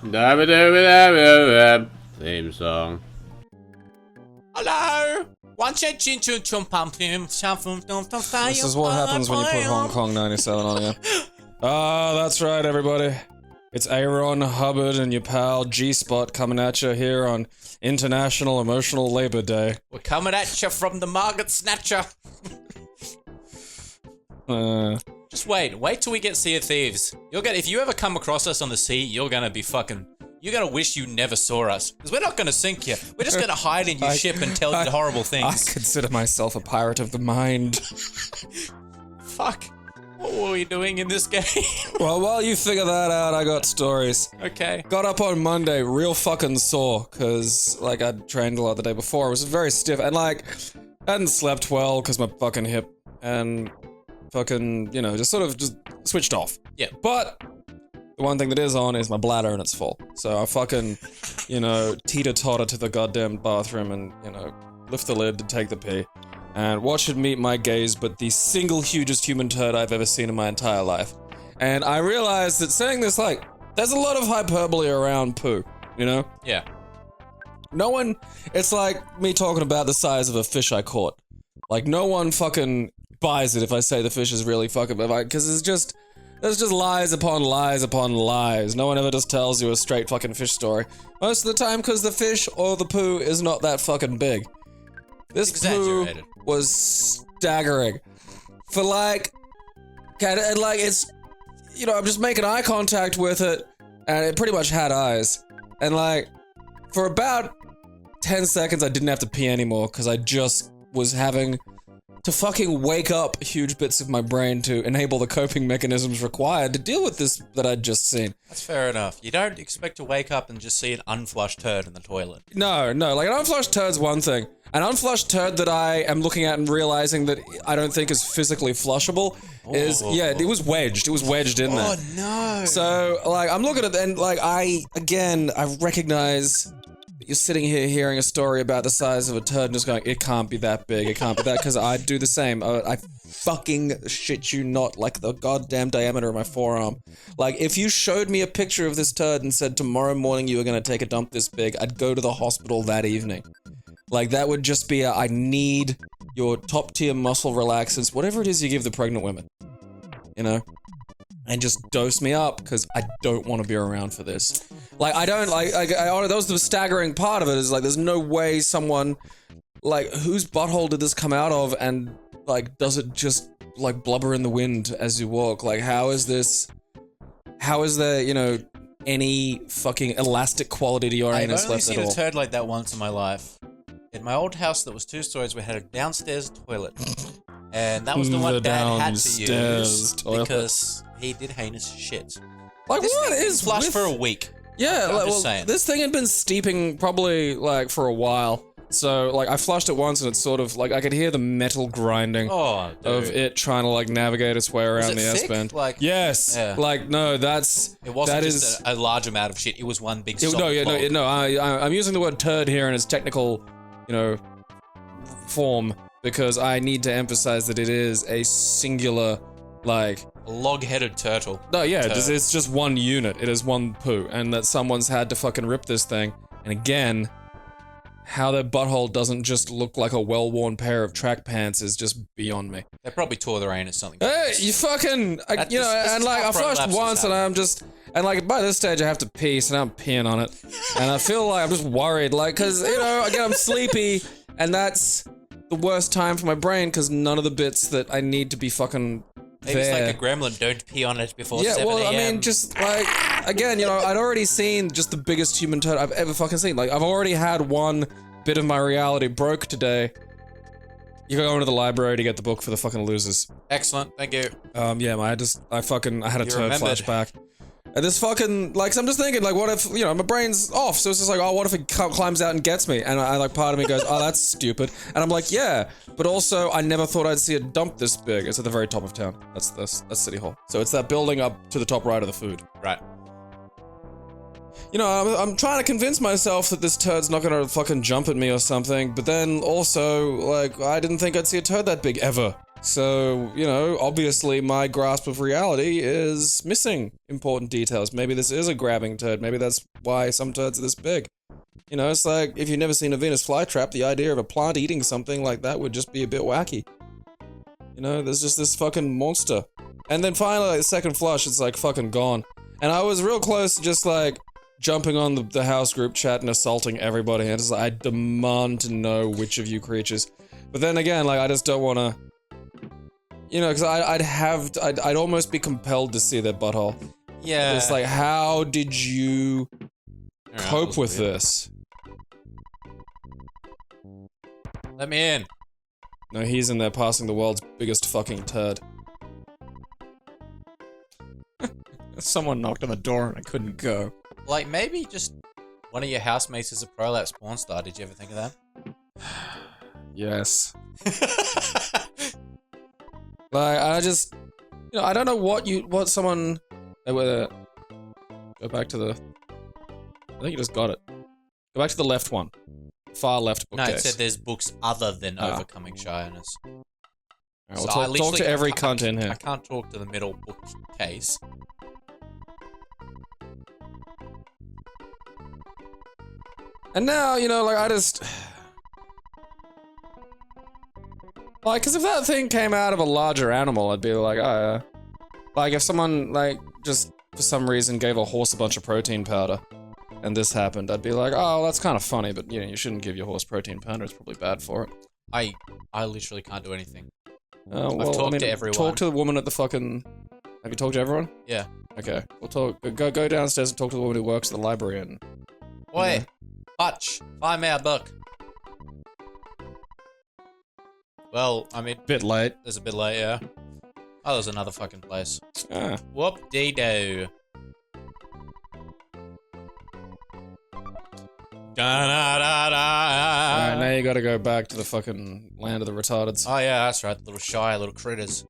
Theme song. Hello. This is what happens when you put Hong Kong 97 on you. That's right, everybody. It's Aaron Hubbard and your pal G-Spot coming at you here on International Emotional Labor Day. We're coming at you from the Margaret Snatcher. Just wait till we get Sea of Thieves. If you ever come across us on the sea, you're gonna wish you never saw us. Because we're not gonna sink you. We're just gonna hide in your ship and tell you horrible things. I consider myself a pirate of the mind. Fuck. What were we doing in this game? Well, while you figure that out, I got stories. Okay. Got up on Monday, real fucking sore, cause, like, I'd trained a lot the day before. It was very stiff, and, like, I hadn't slept well, cause my fucking hip, and fucking, you know, just switched off. Yeah. But the one thing that is on is my bladder, and it's full. So I fucking, you know, teeter-totter to the goddamn bathroom and, you know, lift the lid to take the pee. And what should meet my gaze but the single hugest human turd I've ever seen in my entire life. And I realized that saying this, like, there's a lot of hyperbole around poo, you know? Yeah. No one, it's like me talking about the size of a fish I caught. Like, no one fucking buys it if I say the fish is really fucking big, because there's just lies upon lies upon lies. No one ever just tells you a straight fucking fish story. Most of the time, because the fish or the poo is not that fucking big. This poo was staggering. For like, and like it's, you know, I'm just making eye contact with it, and it pretty much had eyes. And like, for about 10 seconds I didn't have to pee anymore, because I just was having to fucking wake up huge bits of my brain to enable the coping mechanisms required to deal with this that I'd just seen. That's fair enough. You don't expect to wake up and just see an unflushed turd in the toilet. No, like an unflushed turd's one thing. An unflushed turd that I am looking at and realizing that I don't think is physically flushable is, yeah, it was wedged. It was wedged in there. Oh, no. So, like, I'm looking at it and, like, I recognize that you're sitting here hearing a story about the size of a turd and just going, it can't be that big, it can't be that, because I do the same. I fucking shit you not, like the goddamn diameter of my forearm. Like, if you showed me a picture of this turd and said tomorrow morning you were gonna take a dump this big, I'd go to the hospital that evening. Like, that would just be I need your top-tier muscle relaxants, whatever it is you give the pregnant women, you know? And just dose me up, because I don't want to be around for this. Like, I don't, that was the staggering part of it, is like, there's no way someone, like, whose butthole did this come out of, and, like, does it just, like, blubber in the wind as you walk? Like, how is there, you know, any fucking elastic quality to your anus left at all? I've only seen a turd like that once in my life. In my old house that was 2 stories, we had a downstairs toilet. And that was the one Dad had to use because he did heinous shit. Like, this what is flushed with... for a week. Yeah, I'm like, just saying. This thing had been steeping probably, like, for a while. So, like, I flushed it once and it's sort of, like, I could hear the metal grinding of it trying to, like, navigate its way around the S-bend. Like, yes! Yeah. Like, no, that's... It wasn't just a large amount of shit, it was one big solid blob. I'm using the word turd here in its technical, you know, form, because I need to emphasize that it is a singular, like... a log-headed turtle. No, yeah, it's just one unit. It is one poo, and that someone's had to fucking rip this thing. And again, how their butthole doesn't just look like a well-worn pair of track pants is just beyond me. They probably tore their anus something. Hey, you fucking... I flushed once and I'm just... And, like, by this stage I have to pee, so now I'm peeing on it. And I feel like I'm just worried, like, because, you know, again, I'm sleepy, and that's the worst time for my brain, because none of the bits that I need to be fucking Maybe it's like a gremlin, don't pee on it before 7 Yeah, well, a.m. I mean, just, like, again, you know, I'd already seen just the biggest human turd I've ever fucking seen. Like, I've already had one bit of my reality broke today. You go into the library to get the book for the fucking losers. Excellent, thank you. Yeah, I had a turd flashback. And this fucking, like, so I'm just thinking, like, what if, you know, my brain's off, so it's just like, oh, what if it climbs out and gets me? And I like, part of me goes, oh, that's stupid. And I'm like, yeah, but also, I never thought I'd see a dump this big. It's at the very top of town. That's City Hall. So it's that building up to the top right of the food. Right. You know, I'm trying to convince myself that this turd's not gonna fucking jump at me or something, but then also, like, I didn't think I'd see a turd that big, ever. So, you know, obviously my grasp of reality is missing important details. Maybe this is a grabbing turd. Maybe that's why some turds are this big. You know, it's like, if you've never seen a Venus flytrap, the idea of a plant eating something like that would just be a bit wacky. You know, there's just this fucking monster. And then finally, like, the second flush, it's like fucking gone. And I was real close to just like jumping on the house group chat and assaulting everybody. And it's like, I demand to know which of you creatures. But then again, like, I just don't want to... You know, because I'd almost be compelled to see their butthole. Yeah. It's like, how did you cope with this? Let me in. No, he's in there passing the world's biggest fucking turd. Someone knocked on the door and I couldn't go. Like, maybe just one of your housemates is a prolapse porn star. Did you ever think of that? Yes. Like, I just... You know, I don't know what someone... Go back to the... I think you just got it. Go back to the left one. Far left bookcase. No, it said there's books other than Overcoming Shyness. Right, we'll talk to every cunt in here. I can't talk to the middle bookcase. And now, you know, like, I just... Like, because if that thing came out of a larger animal, I'd be like, oh, yeah. Like, if someone, like, just for some reason gave a horse a bunch of protein powder, and this happened, I'd be like, oh, that's kind of funny, but, you know, you shouldn't give your horse protein powder, it's probably bad for it. I literally can't do anything. Well, I've talked to everyone. Talk to the woman at the fucking... Have you talked to everyone? Yeah. Okay, we'll talk... Go downstairs and talk to the woman who works at the library and... Oi! You know. Hutch! Find me a book! Well, I mean... Bit late. There's a bit late, yeah. Oh, there's another fucking place. Ah. Whoop-dee-doo. Alright, now you gotta go back to the fucking land of the retardeds. Oh yeah, that's right. Little shy, little critters.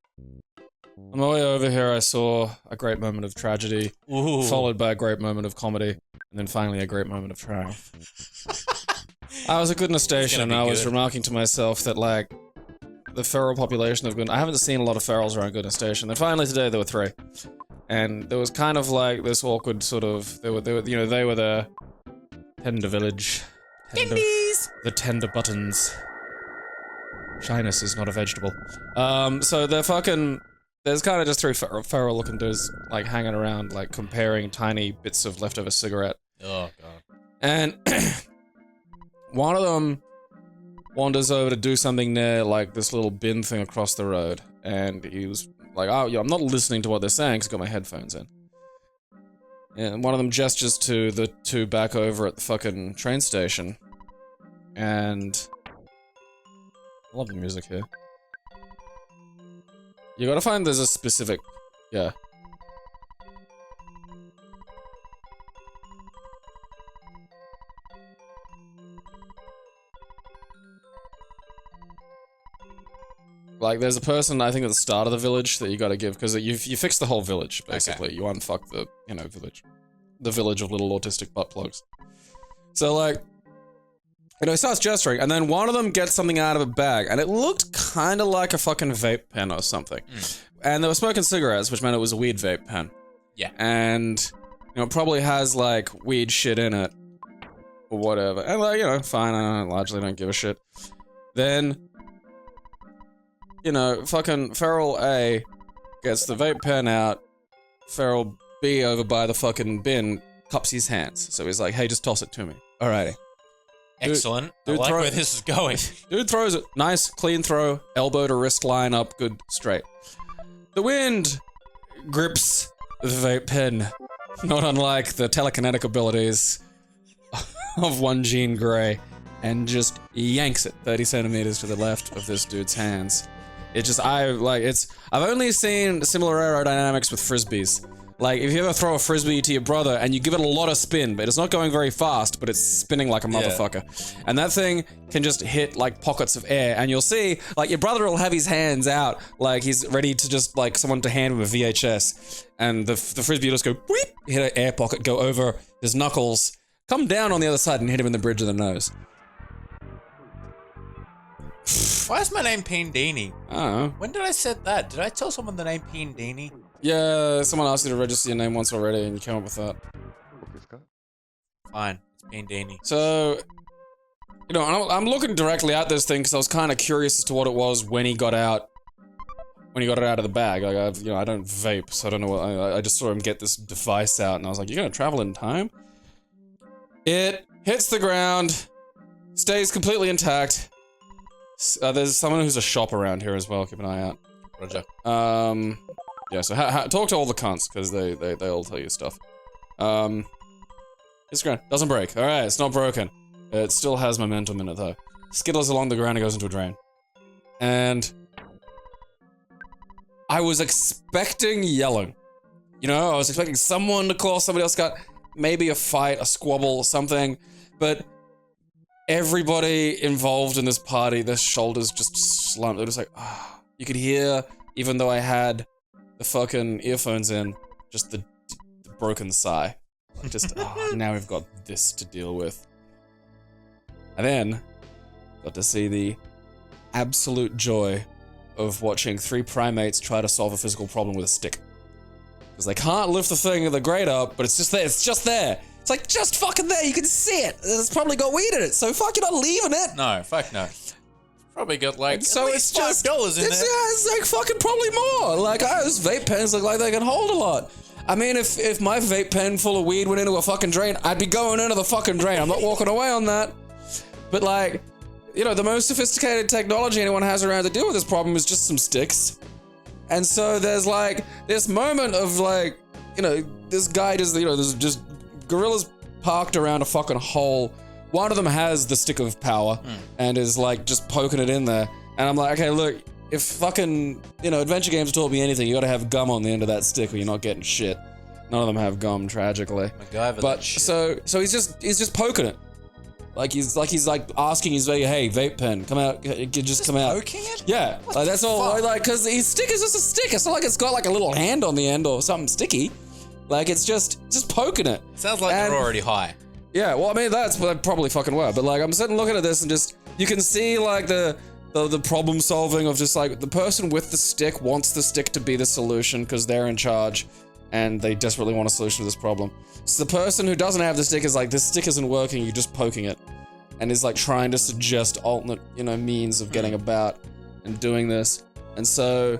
On my way over here, I saw a great moment of tragedy, Ooh. followed by a great moment of comedy, and then finally a great moment of triumph. I was at Goodness Station, and I was remarking to myself that, like, the feral population of Goodness... I haven't seen a lot of ferals around Goodness Station, and finally today there were 3. And there was kind of like this awkward sort of... They were the tender village. The tender buttons. Shyness is not a vegetable. So they're fucking... There's kind of just 3 feral looking dudes, like, hanging around, like, comparing tiny bits of leftover cigarette. Oh, God. And one of them wanders over to do something near, like, this little bin thing across the road. And he was like, oh, yeah, I'm not listening to what they're saying because I've got my headphones in. And one of them gestures to the 2 back over at the fucking train station. And... I love the music here. You gotta find there's a specific... Yeah. Like, there's a person, I think, at the start of the village that you gotta give, because you fix the whole village, basically. Okay. You unfuck the, you know, village. The village of little autistic butt plugs. So, like, you know, he starts gesturing, and then one of them gets something out of a bag, and it looked kinda like a fucking vape pen or something. And they were smoking cigarettes, which meant it was a weed vape pen. Yeah. And, you know, it probably has, like, weed shit in it. Or whatever. And, like, you know, fine, I largely don't give a shit. Then... You know, fucking Feral A gets the vape pen out, Feral B over by the fucking bin cups his hands. So he's like, hey, just toss it to me. Alrighty. Excellent. I like where this is going. Dude throws it. Nice, clean throw, elbow to wrist line up, good, straight. The wind grips the vape pen, not unlike the telekinetic abilities of one Jean Grey, and just yanks it 30 centimeters to the left of this dude's hands. It just, I've only seen similar aerodynamics with frisbees. Like, if you ever throw a frisbee to your brother and you give it a lot of spin, but it's not going very fast, but it's spinning like a motherfucker. And that thing can just hit, like, pockets of air, and you'll see, like, your brother will have his hands out, like, he's ready to just, like, someone to hand him a VHS, and the frisbee will just go, whoop, hit an air pocket, go over his knuckles, come down on the other side and hit him in the bridge of the nose. Why is my name Pindini? I don't know. When did I set that? Did I tell someone the name Pindini? Yeah, someone asked you to register your name once already, and you came up with that. Fine, it's Pindini. So, you know, I'm looking directly at this thing because I was kind of curious as to what it was when he got out. When he got it out of the bag. Like, I don't vape, so I don't know what. I just saw him get this device out, and I was like, "You're gonna travel in time?" It hits the ground, stays completely intact. There's someone who's a shop around here as well. Keep an eye out. Roger. Yeah. So talk to all the cunts because they all tell you stuff. It's ground doesn't break. All right, it's not broken. It still has momentum in it though. Skittles along the ground and goes into a drain. And I was expecting yelling. You know, I was expecting someone to call somebody else, got maybe a fight, a squabble, something. But everybody involved in this party, their shoulders just slumped. They're just like, ah. Oh. You could hear, even though I had the fucking earphones in, just the broken sigh. Like just, oh, now we've got this to deal with. And then, got to see the absolute joy of watching 3 primates try to solve a physical problem with a stick. Because they can't lift the thing of the grate up, but it's just there. It's just there. It's like, just fucking there. You can see it. It's probably got weed in it, so fuck, you're not leaving it. No, fuck no. Probably got like so at least $5 in there. Yeah, it's like fucking probably more. Like, those vape pens look like they can hold a lot. I mean, if my vape pen full of weed went into a fucking drain, I'd be going into the fucking drain. I'm not walking away on that. But like, you know, the most sophisticated technology anyone has around to deal with this problem is just some sticks. And so there's like this moment of like, you know, this guy does, you know, there's just gorillas parked around a fucking hole. One of them has the stick of power and is like just poking it in there. And I'm like, okay, look, if fucking, you know, adventure games taught me anything, you gotta have gum on the end of that stick or you're not getting shit. None of them have gum, tragically. MacGyver, but so he's just poking it. Like he's asking his hey, vape pen, come out, just come out. Poking it? Yeah, like that's all. Like, cause his stick is just a stick. It's not like it's got like a little hand on the end or something sticky. Like it's just poking it. Sounds like they're already high. Yeah, well, I mean that's probably fucking were. But like I'm sitting looking at this and just you can see like the problem solving of just like the person with the stick wants the stick to be the solution because they're in charge and they desperately want a solution to this problem. So the person who doesn't have the stick is like, this stick isn't working, you're just poking it. And is like trying to suggest alternate, you know, means of getting about and doing this. And so,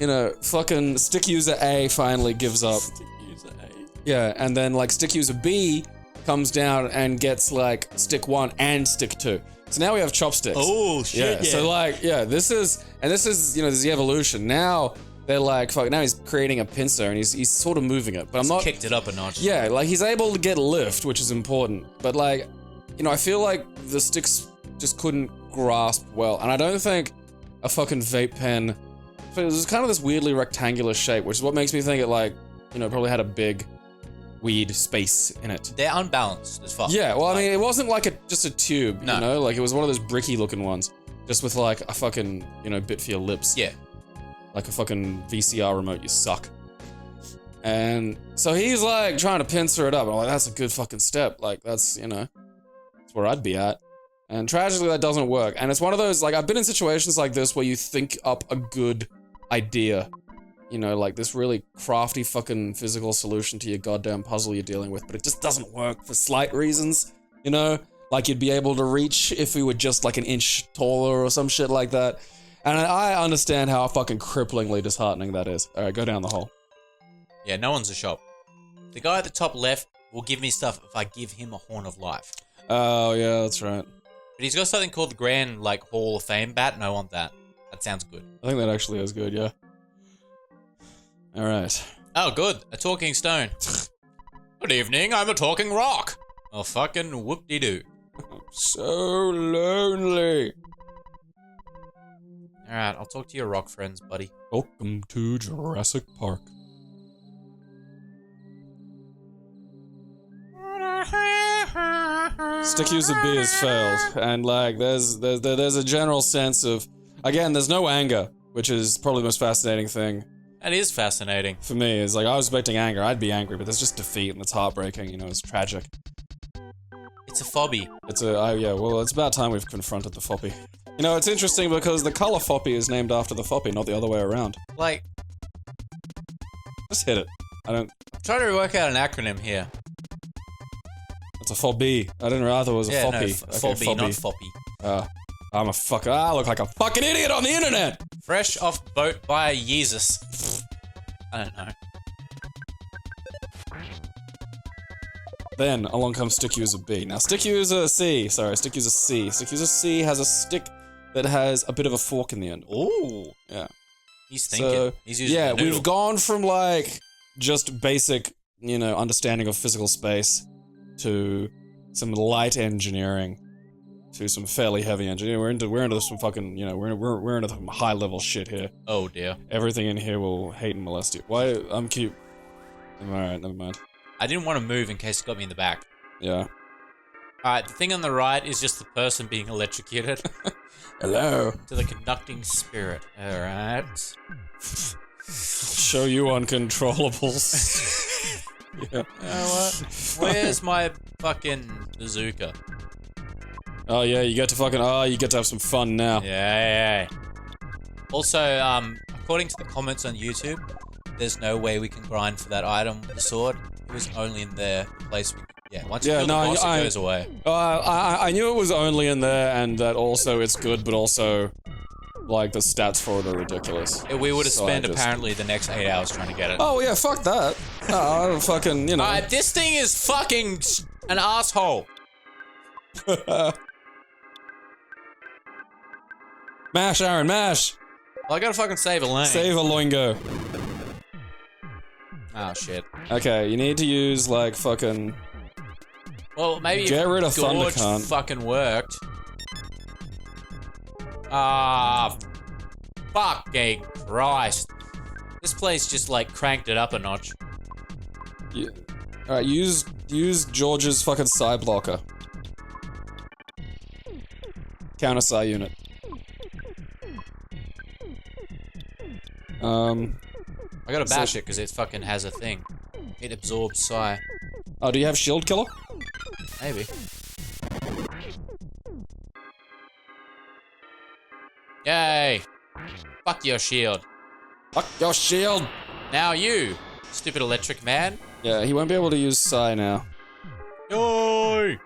you know, fucking stick user A finally gives up. Stick user A. Yeah, and then like stick user B comes down and gets like stick 1 and stick 2. So now we have chopsticks. Oh, shit, yeah. So like, yeah, this is, you know, this is the evolution. Now, they're like, fuck, now he's creating a pincer and he's sort of moving it. But I'm not... kicked it up a notch. Yeah, like he's able to get lift, which is important. But like, you know, I feel like the sticks just couldn't grasp well. And I don't think a fucking vape pen... It was kind of this weirdly rectangular shape, which is what makes me think it like, you know, probably had a big weed space in it. They're unbalanced as fuck. Yeah, well, I mean, it wasn't like just a tube, No. you know? Like, it was one of those bricky looking ones. Just with like a fucking, you know, bit for your lips. Yeah. Like a fucking VCR remote, you suck. And so he's like trying to pincer it up. And I'm like, that's a good fucking step. Like, that's, you know, that's where I'd be at. And tragically, that doesn't work. And it's one of those, like, I've been in situations like this where you think up a good idea. You know, like this really crafty fucking physical solution to your goddamn puzzle you're dealing with, but it just doesn't work for slight reasons, you know? Like you'd be able to reach if we were just like an inch taller or some shit like that. And I understand how fucking cripplingly disheartening that is. Alright, go down the hole. Yeah, no one's a shop. The guy at the top left will give me stuff if I give him a Horn of Life. Oh, yeah, that's right. But he's got something called the Grand, like, Hall of Fame bat, and I want that. That sounds good. I think that actually is good, yeah. Alright. Oh, good. A talking stone. Good evening, I'm a talking rock. Oh, fucking whoop-de-doo. I'm so lonely. Alright, I'll talk to your rock friends, buddy. Welcome to Jurassic Park. Stick user B has failed, and like there's a general sense of, again, there's no anger, which is probably the most fascinating thing. That is fascinating. For me, is like I was expecting anger, I'd be angry, but there's just defeat and it's heartbreaking, you know, it's tragic. It's a phobby. It's a, yeah, well, it's about time we've confronted the phobby. You know, it's interesting because the color Foppy is named after the Foppy, not the other way around. Like, Just hit it. I'm trying to work out an acronym here. It's a Fobby. I didn't realize it was a Foppy. Foppy, not Foppy. I'm a fucker. I look like a fucking idiot on the internet! Fresh off boat by Jesus. I don't know. Then, along comes Stick User B. Now, Stick User C. Sorry, Stick User C. Stick User C has a stick that has a bit of a fork in the end. Ooh. Yeah. He's thinking. So, He's using yeah, the noodle. we've gone from, like, just basic, you know, understanding of physical space to some light engineering to some fairly heavy engineering. We're into some fucking, you know, we're into some high level shit here. Oh dear. Everything in here will hate and molest you. Why? I'm cute. Alright, never mind. I didn't want to move in case it got me in the back. Yeah. Alright, the thing on the right is just the person being electrocuted. Hello. To the conducting spirit. Alright. Show you uncontrollables. Yeah. You know what? Where's my fucking bazooka? Oh yeah, you get to fucking, you get to have some fun now. Yeah. Also, according to the comments on YouTube, there's no way we can grind for that item with the sword. It was only in there. The place we... Yeah, once you kill the boss, it goes away. I knew it was only in there, and that also it's good, but also, like, the stats for it are ridiculous. We would have spent apparently the next 8 hours trying to get it. Oh yeah, fuck that. No, fucking, you know. Alright, this thing is fucking an asshole. Mash, Aaron, mash! Well, I gotta fucking save a lane. Save a loingo. Oh shit. Okay, you need to use, like, fucking... Well, maybe get rid of Gorge Thundercunt. fucking worked. Ah, fucking Christ. This place just, like, cranked it up a notch. Yeah. Alright, use George's fucking psi blocker. Counter psi unit. I gotta bash it because it fucking has a thing. It absorbs psi. Oh, do you have shield killer? Maybe. Yay! Fuck your shield. Fuck your shield! Now you, stupid electric man. Yeah, he won't be able to use psi now. Yay!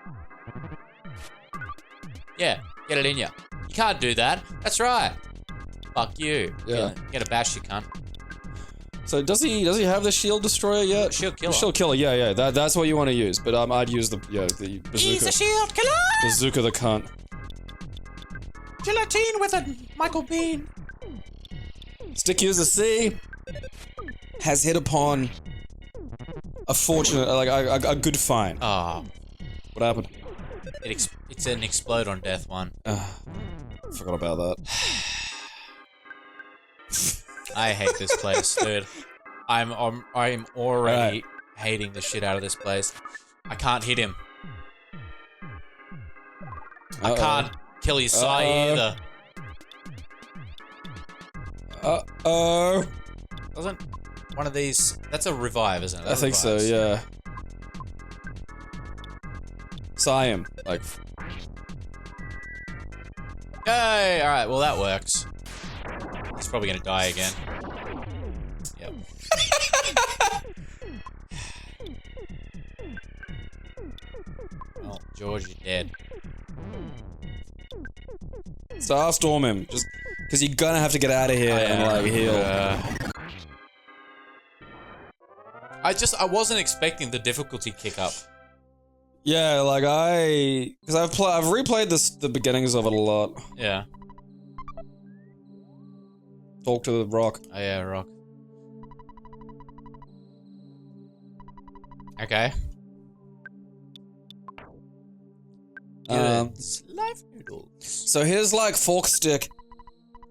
Yeah, get it in ya. You can't do that. That's right. Fuck you. Yeah. Get a bash, you cunt. So does he have the shield destroyer yet? Shield killer. The shield killer, yeah. That's what you want to use. But I'd use the bazooka. He's a shield killer! Bazooka the cunt. Gelatine with a Michael Bean. Stick user C has hit upon a fortunate, like a good find. Ah, What happened? it's an explode on death one. Forgot about that. I hate this place, dude. I'm already hating the shit out of this place. I can't hit him. I can't kill his psi either. Doesn't one of these... That's a revive, isn't it? I think so, yeah. Psi him, like... Yay! Alright, well that works. He's probably gonna die again. Yep. Well, George, you're dead. Starstorm him, just... Because you're gonna have to get out of here and, like, heal. I wasn't expecting the difficulty kick up. Yeah, like because I've replayed the beginnings of it a lot. Yeah. Talk to the rock. Oh yeah, rock. Okay. Life noodles. So his like fork stick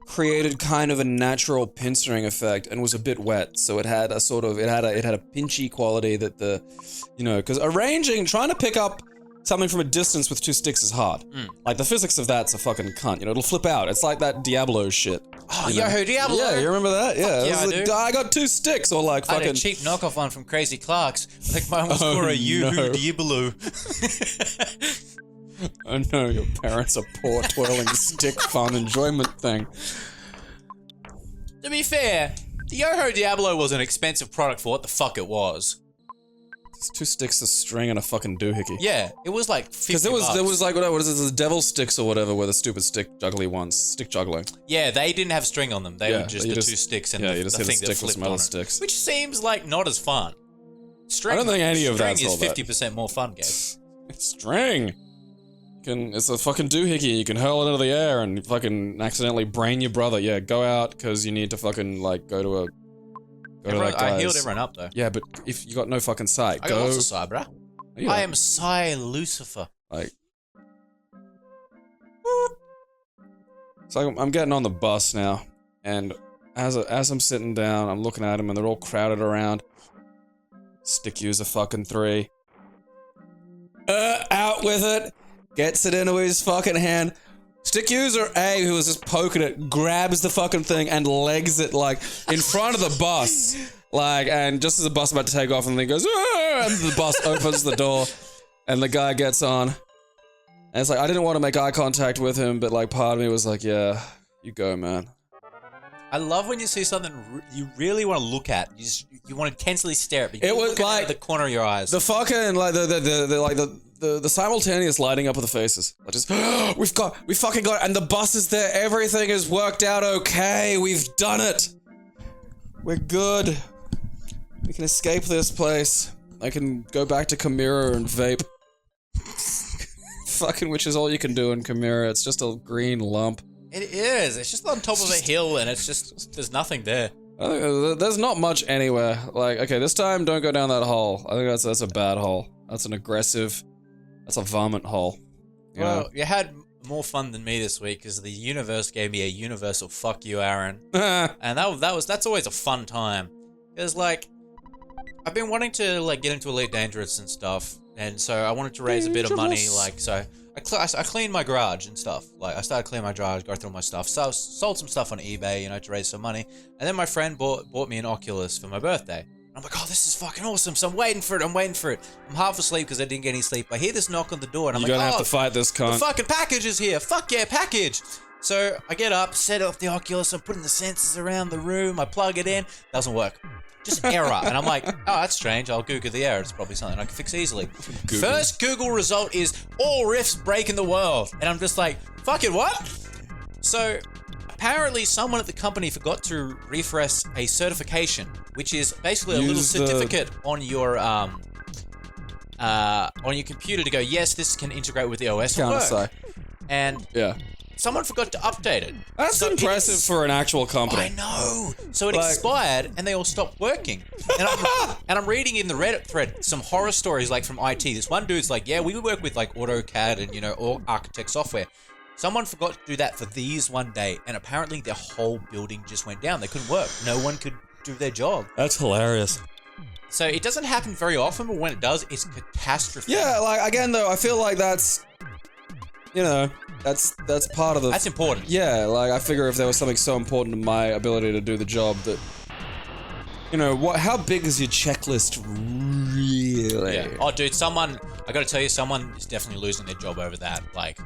created kind of a natural pincering effect and was a bit wet, so it had a sort of it had a pinchy quality that because trying to pick up something from a distance with two sticks is hard. Like the physics of that's a fucking cunt. It'll flip out. It's like that Diablo shit. Oh, Yo-ho Diablo! Yeah, you remember that? Yeah, yeah, I do. I got two sticks, or like fucking. I had a cheap knockoff one from Crazy Clark's. Like mine was for a Yo-ho Diablo. I know your parents are poor, twirling stick fun enjoyment thing. To be fair, the Yoho Diablo was an expensive product for what the fuck it was. It's 2 sticks of string and a fucking doohickey. Yeah, it was like 50 Because there bucks. was like, what is it, the devil sticks or whatever, were the stupid stick juggly ones. Stick juggling. Yeah, they didn't have string on them. They were just you the 2 sticks and you the just hit a thing that stick with flipped some on other it. sticks. Which seems like not as fun. String, I don't think any of that's all String that. is 50% more fun, Gabe. String! It's a fucking doohickey. You can hurl it into the air and fucking accidentally brain your brother. Yeah, go out because you need to fucking, like, go to that guy's. I healed everyone up, though. Yeah, but if you got no fucking sight, I go. got lots of Psy, bruh. You I know, am Psy Lucifer. Like. So I'm getting on the bus now, and as I'm sitting down, I'm looking at them, and they're all crowded around. Stick user fucking 3. Out with it. Gets it into his fucking hand. Stick user A, who was just poking it, grabs the fucking thing and legs it, like, in front of the bus. Like, and just as the bus is about to take off, and then goes, "Ah!" And the bus opens the door, and the guy gets on. And it's like, I didn't want to make eye contact with him, but, like, part of me was like, yeah, you go, man. I love when you see something you really want to look at. You want to intensely stare at it. But you It was look at like out of the corner of your eyes. The fucking, like, the simultaneous lighting up of the faces. I just, we fucking got it, and the bus is there, everything is worked out okay, we've done it. We're good. We can escape this place. I can go back to Chimera and vape. Fucking, which is all you can do in Chimera, it's just a green lump. It is. It's just on top of a hill, and it's just there's nothing there. I think there's not much anywhere. Like, okay, this time don't go down that hole. I think that's a bad hole. That's an aggressive, that's a vomit hole. You Well, know? you had more fun than me this week because the universe gave me a universal fuck you, Aaron, Ah, and that's always a fun time. Because like, I've been wanting to like get into Elite Dangerous and stuff, and so I wanted to raise a bit of money. Dangerous. Like, so I cleaned my garage and stuff. Like, I started cleaning my garage, go through all my stuff. So sold some stuff on eBay, you know, to raise some money. And then my friend bought me an Oculus for my birthday. And I'm like, oh, this is fucking awesome. So I'm waiting for it. I'm half asleep because I didn't get any sleep. I hear this knock on the door, and I'm you're like, gonna oh, have to fight this the cunt. fucking package is here. Fuck yeah, package. So I get up, set off the Oculus, I'm putting the sensors around the room, I plug it in, doesn't work. Just error. And I'm like, oh, that's strange. I'll Google the error. It's probably something I can fix easily. First Google result is all rifts break in the world. And I'm just like, fucking what? So apparently someone at the company forgot to refresh a certification, which is basically a little certificate on your computer to go, yes, this can integrate with the OS and work. Counter-Psy. And Yeah. someone forgot to update it. That's So impressive it's- for an actual company. I know. So it Like- expired, and they all stopped working. And I'm reading in the Reddit thread some horror stories, like from IT. This one dude's like, "Yeah, we work with like AutoCAD and all architect software. Someone forgot to do that for these one day, and apparently their whole building just went down. They couldn't work. No one could do their job. That's hilarious. So it doesn't happen very often, but when it does, it's catastrophe. Yeah, like, again, though, I feel like that's, that's part of the... That's important. Yeah, like, I figure if there was something so important to my ability to do the job that... how big is your checklist really? Yeah. Oh, dude, I gotta tell you, someone is definitely losing their job over that. Like,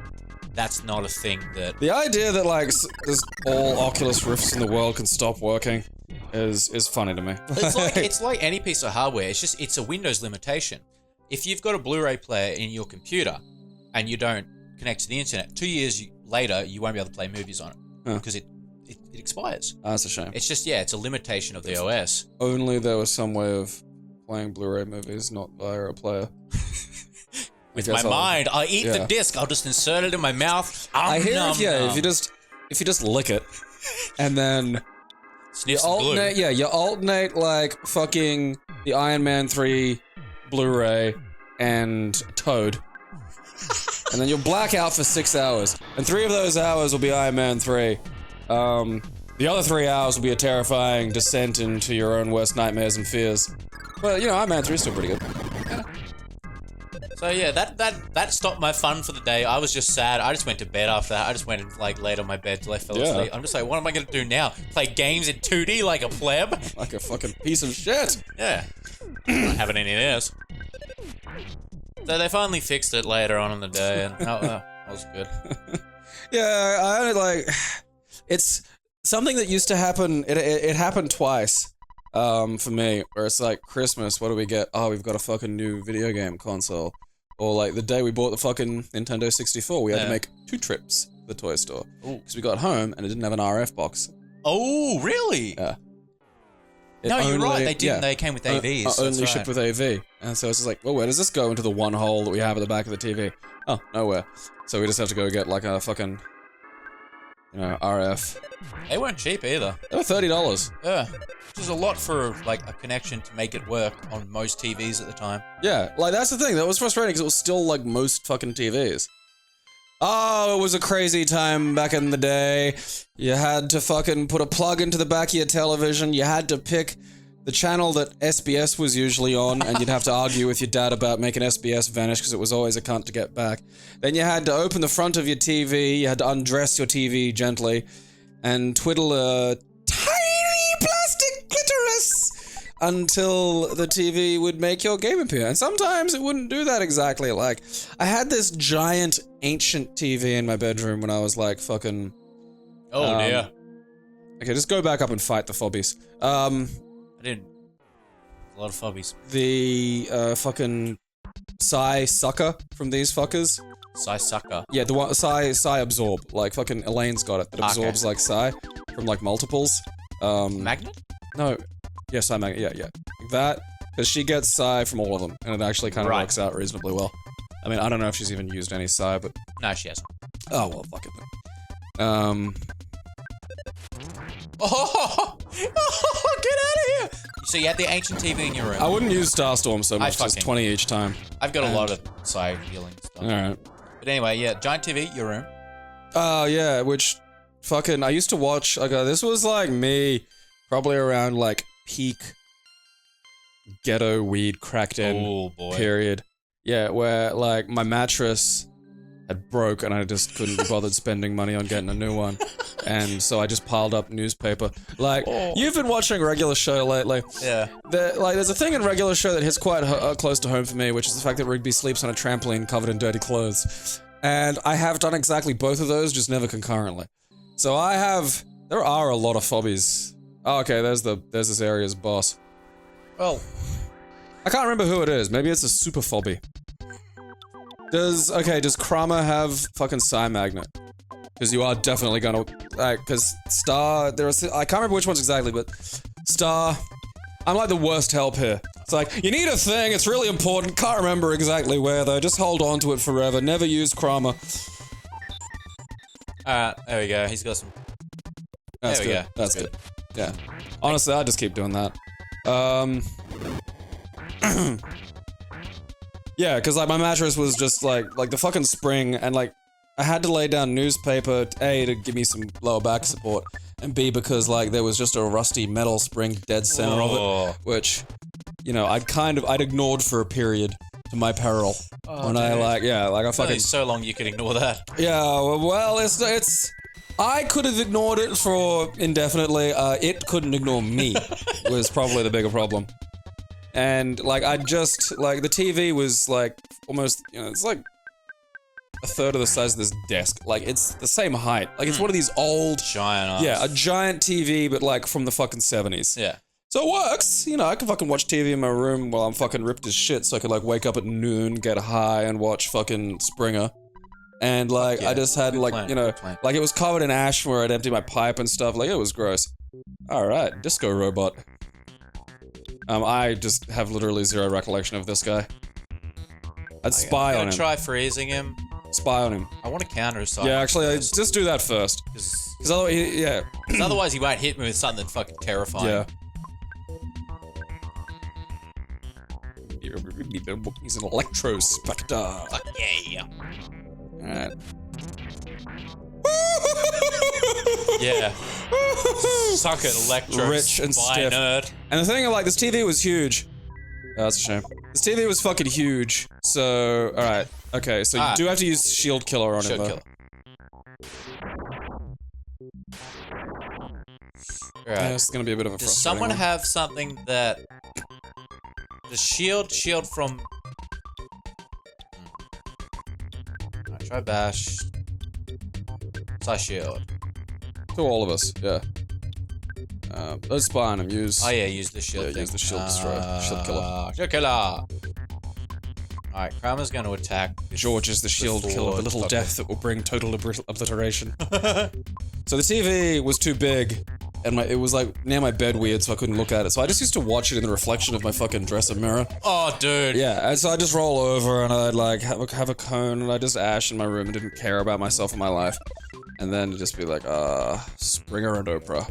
that's not a thing that... The idea that, like, all Oculus Rifts in the world can stop working is funny to me. It's like any piece of hardware. It's a Windows limitation. If you've got a Blu-ray player in your computer and you don't connect to the internet, 2 years later you won't be able to play movies on it because it expires. That's a shame. It's just it's a limitation of the OS. Only there was some way of playing Blu-ray movies, not via a player. With my mind, I eat the yeah. disc. I'll just insert it in my mouth. I hear if you just lick it, and then Sniff some glue. you alternate like fucking the Iron Man 3 Blu-ray and Toad. And then you'll black out for 6 hours. And 3 of those hours will be Iron Man 3. The other 3 hours will be a terrifying descent into your own worst nightmares and fears. But, Iron Man 3 is still pretty good. So yeah, that stopped my fun for the day. I was just sad. I just went to bed after that. I just went and like laid on my bed till I fell asleep. I'm just like, what am I gonna do now? Play games in 2D like a pleb? Like a fucking piece of shit. Yeah. I'm not having any of this. So they finally fixed it later on in the day, and that was good. Yeah, I only like. It's something that used to happen. It happened twice. For me, where it's like Christmas. What do we get? Oh, we've got a fucking new video game console. Or like the day we bought the fucking Nintendo 64, we had to make 2 trips to the toy store because we got home and it didn't have an RF box. Oh, really? Yeah. No, you're right. They didn't. They came with AVs. Only shipped with AV. And so it's just like, well, where does this go into the one hole that we have at the back of the TV? Oh, nowhere. So we just have to go get like a fucking, RF. They weren't cheap either. They were $30. Yeah. Which is a lot for like a connection to make it work on most TVs at the time. Yeah, like that's the thing. That was frustrating because it was still like most fucking TVs. Oh, it was a crazy time back in the day. You had to fucking put a plug into the back of your television. You had to pick the channel that SBS was usually on, and you'd have to argue with your dad about making SBS vanish because it was always a cunt to get back. Then you had to open the front of your TV. You had to undress your TV gently and twiddle a tiny plastic clitoris until the TV would make your game appear. And sometimes it wouldn't do that exactly. Like, I had this giant ancient TV in my bedroom when I was like fucking... Oh, dear. Okay, just go back up and fight the fobbies. I didn't. A lot of fobbies. The fucking Psy sucker from these fuckers. Psy sucker. Yeah, the one Psy absorb. Like fucking Elaine's got it. That absorbs like Psy from like multiples. Magnet? No. Yeah, Psy magnet. Yeah. That. Because she gets Psy from all of them, and it actually kind of works out reasonably well. I mean, I don't know if she's even used any Psy, but... No, she hasn't. Oh, well, fuck it then. Oh, get out of here! So you had the ancient TV in your room. I wouldn't use Starstorm so much, just 20 each time. I've got a lot of Psy healing stuff. Alright. But anyway, yeah, giant TV, your room. Oh, yeah, which fucking... I used to watch... Okay, this was like me, probably around like peak ghetto weed cracked in period. Yeah, where like my mattress had broke and I just couldn't be bothered spending money on getting a new one. And so I just piled up newspaper. Like, you've been watching Regular Show lately. Yeah. There's a thing in Regular Show that hits quite close to home for me, which is the fact that Rigby sleeps on a trampoline covered in dirty clothes. And I have done exactly both of those, just never concurrently. So there are a lot of fobbies. Oh, okay, there's this area's boss. Well, I can't remember who it is. Maybe it's a super phobby. Does Kramer have fucking Psy Magnet? Because you are definitely gonna, because Star, I can't remember which ones exactly, but Star, I'm like the worst help here. It's like, you need a thing, it's really important, can't remember exactly where though, just hold on to it forever, never use Kramer. there we go, he's got some... That's good. That's good. Yeah. Honestly, I just keep doing that. Yeah, because like my mattress was just like the fucking spring, and like I had to lay down newspaper, A, to give me some lower back support, and B, because like there was just a rusty metal spring dead center of it, which, I'd ignored for a period to my peril. When I I fucking... so long you could ignore that. Yeah, well, it's... I could have ignored it for indefinitely, it couldn't ignore me, was probably the bigger problem. And, like, the TV was, like, almost, it's like a third of the size of this desk. Like, it's the same height. Like, it's one of these old... Giant. Yeah, a giant TV, but, like, from the fucking 70s. Yeah. So it works. I can fucking watch TV in my room while I'm fucking ripped as shit, so I could, like, wake up at noon, get high, and watch fucking Springer. And, like, I just had, like, like, it was covered in ash where I'd empty my pipe and stuff. Like, it was gross. Alright, Disco Robot. I just have literally zero recollection of this guy. I'd spy on him. Try freezing him. Spy on him. I want to counter assault. Yeah, actually, just do that first. Because otherwise he won't hit me with something fucking terrifying. Yeah. He's an Electro Spectre. Fuck yeah. Alright. Yeah. Suck it, Electro. Rich and spy stiff. nerd. And the thing, like, this TV was huge. Oh, that's a shame. This TV was fucking huge. So, alright. Okay, so you do have to use Shield Killer on it, though. Killer. Right. Yeah, it's gonna be a bit of a Does someone have something that... The shield from... Alright, try bash. Slash shield. To all of us, yeah. Let's spy on him. Use. Oh yeah, use the shield. Yeah, use the shield destroyer. Shield killer. Shield killer. Alright, Kramer's going to attack. George is the shield killer, the little death that will bring total obliteration. So the TV was too big, and it was like near my bed weird, so I couldn't look at it. So I just used to watch it in the reflection of my fucking dresser mirror. Oh, dude. Yeah, and so I just roll over and I'd like have a cone and I just ash in my room and didn't care about myself and my life. And then it'd just be like, Springer and Oprah.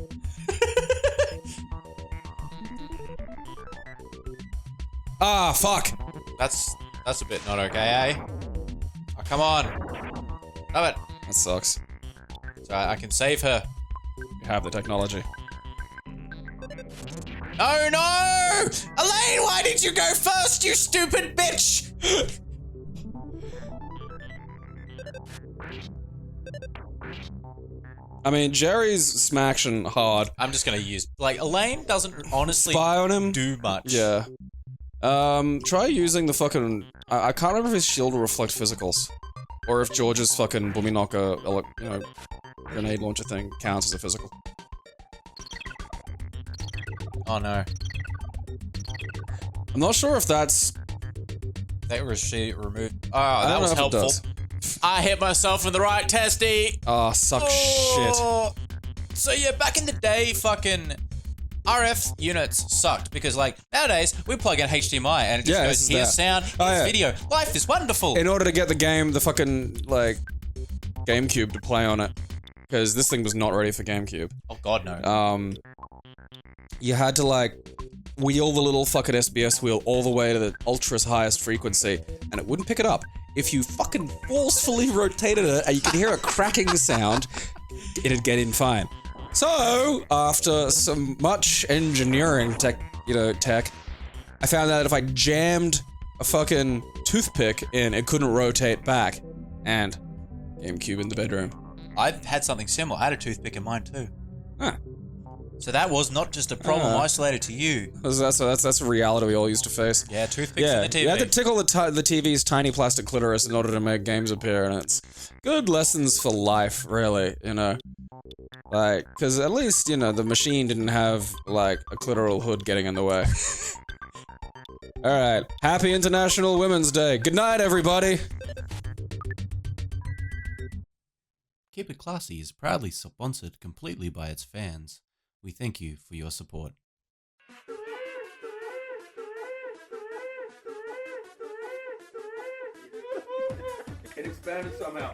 Fuck! That's a bit not okay, eh? Oh, come on. Love it. That sucks. So I can save her. You have the technology. No, no! Elaine, why did you go first, you stupid bitch? I mean, Jerry's smaction hard. I'm just gonna use, like, Elaine doesn't honestly Spy on him? do much. Yeah. Try using the fucking... I can't remember if his shield will reflect physicals. Or if George's fucking Boomy Knocker, you know, grenade launcher thing counts as a physical. Oh no. I'm not sure if that's... That was she removed. Oh, that was know if it helpful. does. I hit myself in the right testy. Oh, suck shit. So yeah, back in the day, fucking RF units sucked because like nowadays we plug in HDMI and it just goes here's sound, here's video. Life is wonderful. In order to get the game, the fucking like GameCube to play on it, because this thing was not ready for GameCube. Oh god no. You had to like wheel the little fucking SBS wheel all the way to the ultra's highest frequency, and it wouldn't pick it up. If you fucking forcefully rotated it and you could hear a cracking sound, it'd get in fine. So, after some much engineering tech, I found out that if I jammed a fucking toothpick in, it couldn't rotate back. And GameCube in the bedroom. I've had something similar. I had a toothpick in mine too. Huh. So that was not just a problem isolated to you. That's a reality we all used to face. Yeah, toothpicks in the TV. You had to tickle the TV's tiny plastic clitoris in order to make games appear, and it's good lessons for life, really, you know. Like, because at least, you know, the machine didn't have, like, a clitoral hood getting in the way. Alright, happy International Women's Day. Good night, everybody! Keep It Classy is proudly sponsored completely by its fans. We thank you for your support. It can expand it somehow.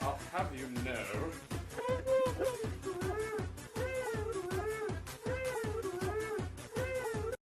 I'll have you know.